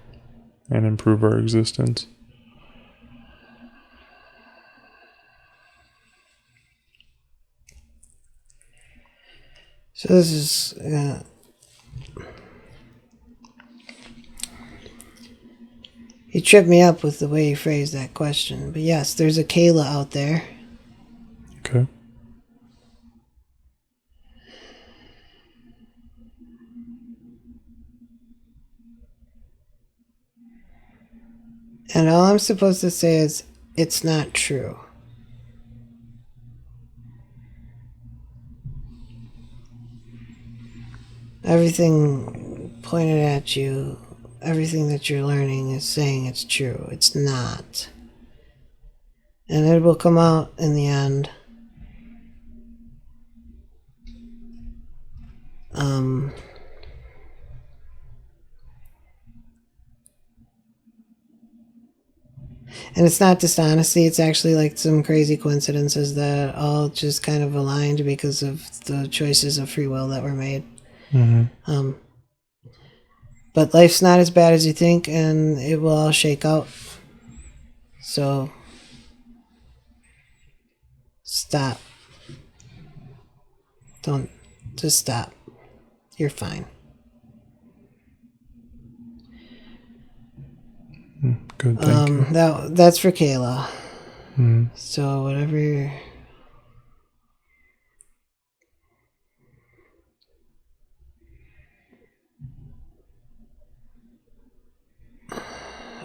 and improve our existence? So this is... you tripped me up with the way you phrased that question. But yes, there's a Kayla out there. Okay. And all I'm supposed to say is, it's not true. Everything pointed at you, everything that you're learning is saying it's true. It's not. And it will come out in the end. And it's not dishonesty, it's actually like some crazy coincidences that all just kind of aligned because of the choices of free will that were made. Mm-hmm. But life's not as bad as you think, and it will all shake out. So, stop. Don't, just stop. You're fine. Good, thank you. That's for Kayla. Mm-hmm. So whatever.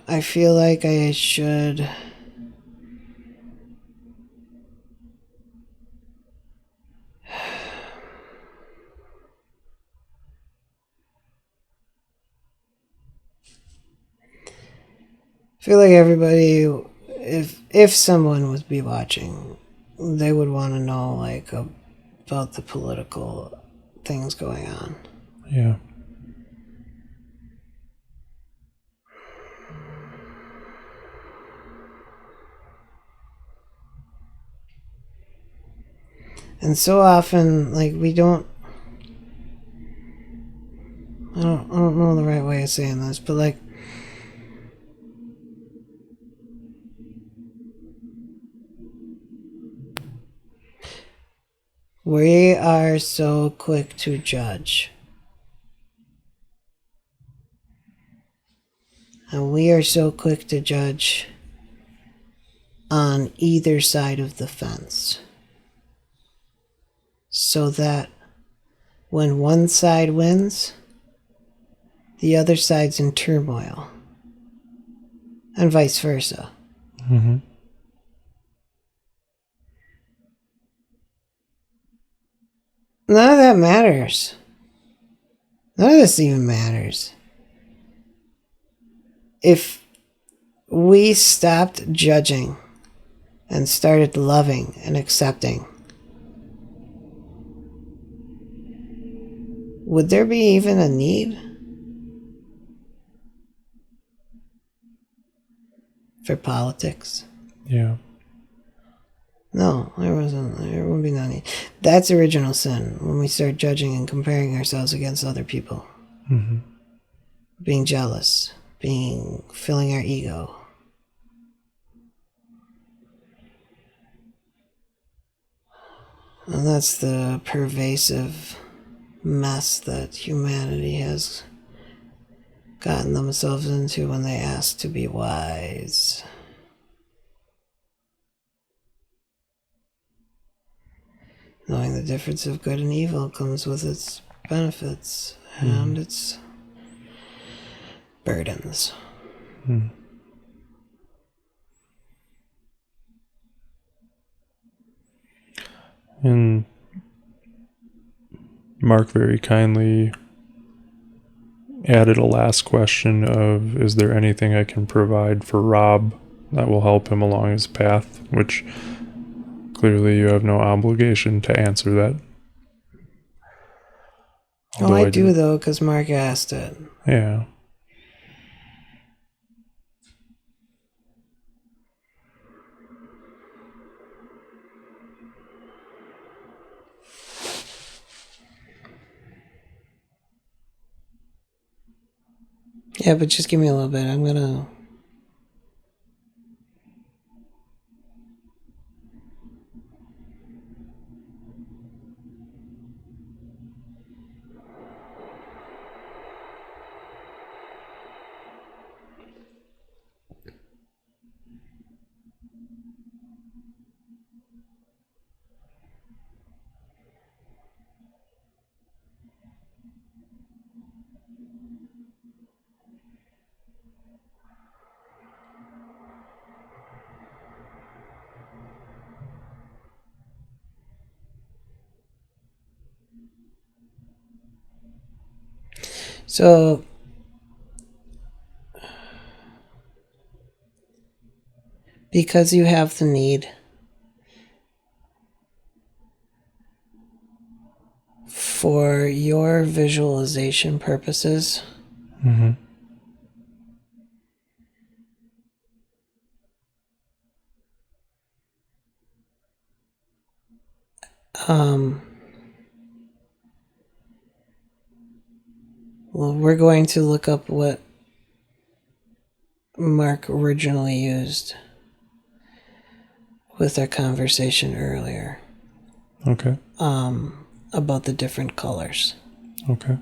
I feel like I should. I feel like everybody, if someone would be watching, they would want to know like about the political things going on. Yeah. And so often, like we don't. I don't know the right way of saying this, but like. We are so quick to judge. And we are so quick to judge on either side of the fence. So that when one side wins, the other side's in turmoil. And vice versa. Mm-hmm. None of that matters. None of this even matters. If we stopped judging and started loving and accepting, would there be even a need for politics? Yeah. No, there wasn't. There would be no need. That's original sin, when we start judging and comparing ourselves against other people. Mm-hmm. Being jealous, filling our ego. And that's the pervasive mess that humanity has gotten themselves into when they ask to be wise. Knowing the difference of good and evil comes with its benefits and its burdens. Mm. And Mark very kindly added a last question of, is there anything I can provide for Rob that will help him along his path? Which clearly you have no obligation to answer that. Well, I do though, because Mark asked it. Yeah. Yeah, but just give me a little bit. I'm gonna... So, because you have the need for your visualization purposes, Mm-hmm. well, we're going to look up what Mark originally used with our conversation earlier. Okay. About the different colors. Okay.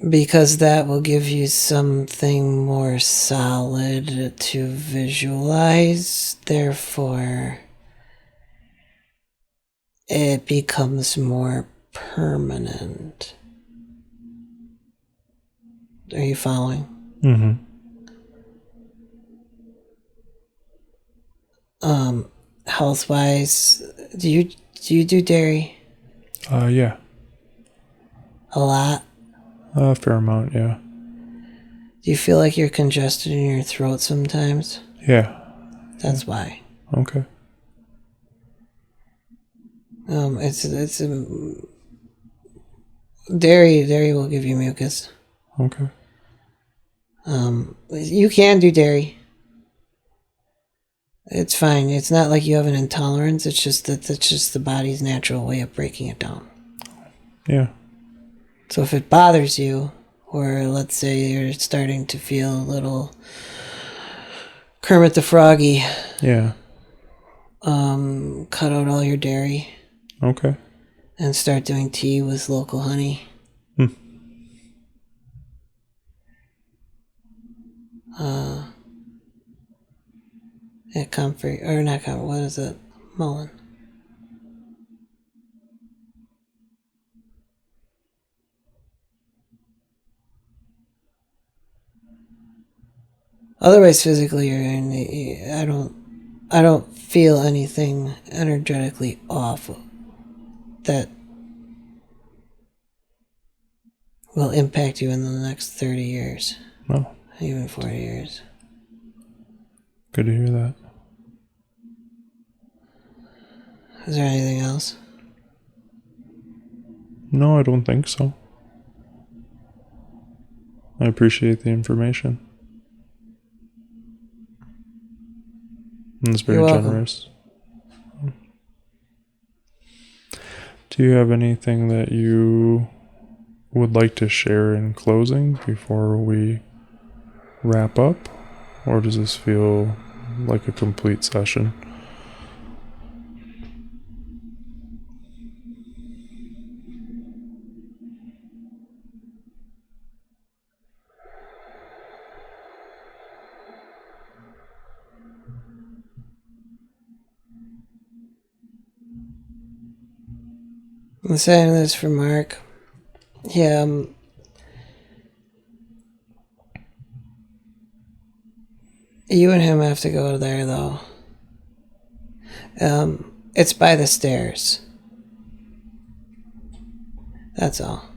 Because that will give you something more solid to visualize. Therefore, it becomes more permanent. Are you following? Mm-hmm. Health-wise, do you do dairy? Yeah. A lot? A fair amount, yeah. Do you feel like you're congested in your throat sometimes? Yeah. That's why. Okay. It's dairy will give you mucus. Okay. You can do dairy. It's fine. It's not like you have an intolerance. It's just the body's natural way of breaking it down. Yeah. So if it bothers you, or let's say you're starting to feel a little Kermit the Froggy, Yeah. cut out all your dairy Okay. and start doing tea with local honey. Hmm. At Comfort, or not Comfort, what is it? Mullen. Otherwise, physically, you're in the, I don't I don't feel anything energetically off that will impact you in the next 30 years. No. Even 40 years. Good to hear that. Is there anything else? No, I don't think so. I appreciate the information. And it's very generous. Do you have anything that you would like to share in closing before we wrap up? Or does this feel like a complete session? I'm saying this for Mark. Yeah, you and him have to go there, though. It's by the stairs. That's all.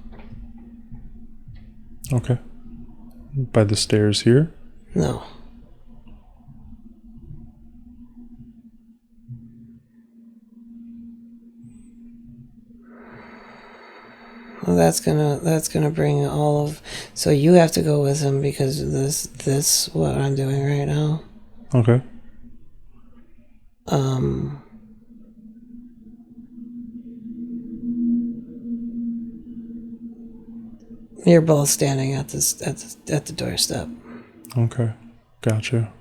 Okay. By the stairs here? No. Well, that's gonna bring all of. So you have to go with him because this what I'm doing right now. Okay. You're both standing at the doorstep. Okay. Gotcha.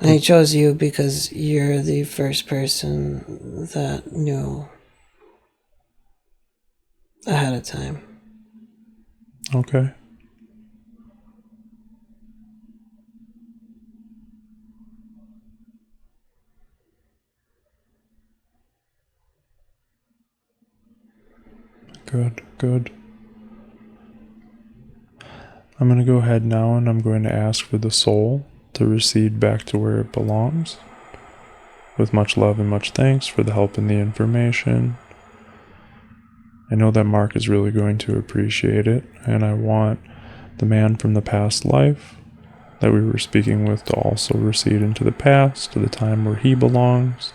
And he chose you because you're the first person that knew ahead of time. Okay. Good, good. I'm going to go ahead now and I'm going to ask for the soul to recede back to where it belongs. With much love and much thanks for the help and the information. I know that Mark is really going to appreciate it, and I want the man from the past life that we were speaking with to also recede into the past, to the time where he belongs.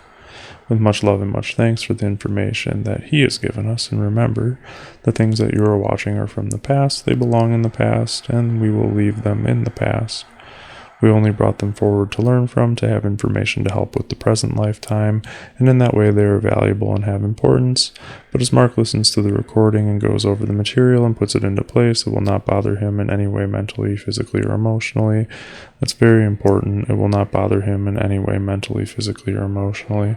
With much love and much thanks for the information that he has given us. And remember, the things that you are watching are from the past. They belong in the past, and we will leave them in the past. We only brought them forward to learn from, to have information to help with the present lifetime, and in that way they are valuable and have importance. But as Mark listens to the recording and goes over the material and puts it into place, it will not bother him in any way mentally, physically, or emotionally. That's very important. It will not bother him in any way mentally, physically, or emotionally.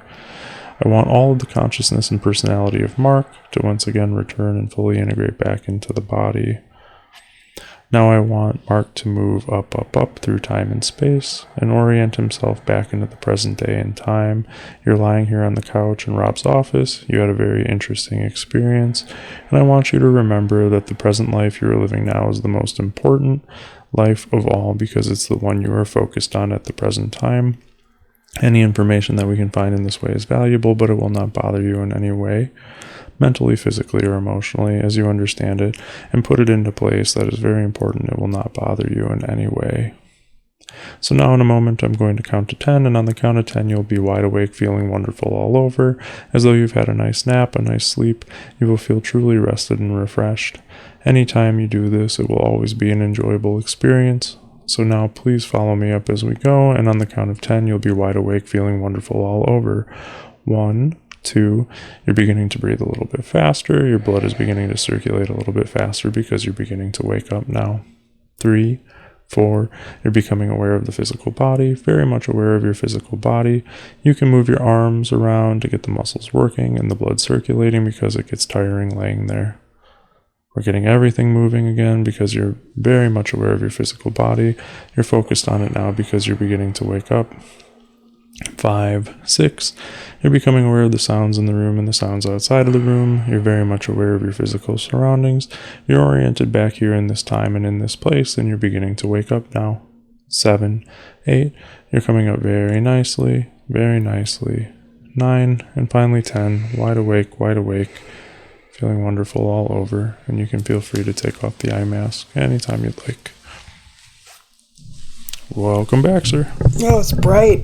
I want all of the consciousness and personality of Mark to once again return and fully integrate back into the body. Now I want Mark to move up through time and space and orient himself back into the present day and time. You're lying here on the couch in Rob's office. You had a very interesting experience, and I want you to remember that the present life you're living now is the most important life of all because it's the one you are focused on at the present time. Any information that we can find in this way is valuable, but it will not bother you in any way, mentally, physically, or emotionally, as you understand it, and put it into place. That is very important. It will not bother you in any way. So now in a moment, I'm going to count to 10, and on the count of 10, you'll be wide awake, feeling wonderful all over, as though you've had a nice nap, a nice sleep. You will feel truly rested and refreshed. Anytime you do this, it will always be an enjoyable experience. So now please follow me up as we go, and on the count of 10, you'll be wide awake, feeling wonderful all over. 1, 2, you're beginning to breathe a little bit faster. Your blood is beginning to circulate a little bit faster because you're beginning to wake up now. 3, 4, you're becoming aware of the physical body, very much aware of your physical body. You can move your arms around to get the muscles working and the blood circulating because it gets tiring laying there. We're getting everything moving again because you're very much aware of your physical body. You're focused on it now because you're beginning to wake up. 5, 6, you're becoming aware of the sounds in the room and the sounds outside of the room. You're very much aware of your physical surroundings. You're oriented back here in this time and in this place, and you're beginning to wake up now. 7, 8, you're coming up very nicely, very nicely. 9, and finally 10, wide awake, feeling wonderful all over, and you can feel free to take off the eye mask anytime you'd like. Welcome back, sir. Oh, it's bright.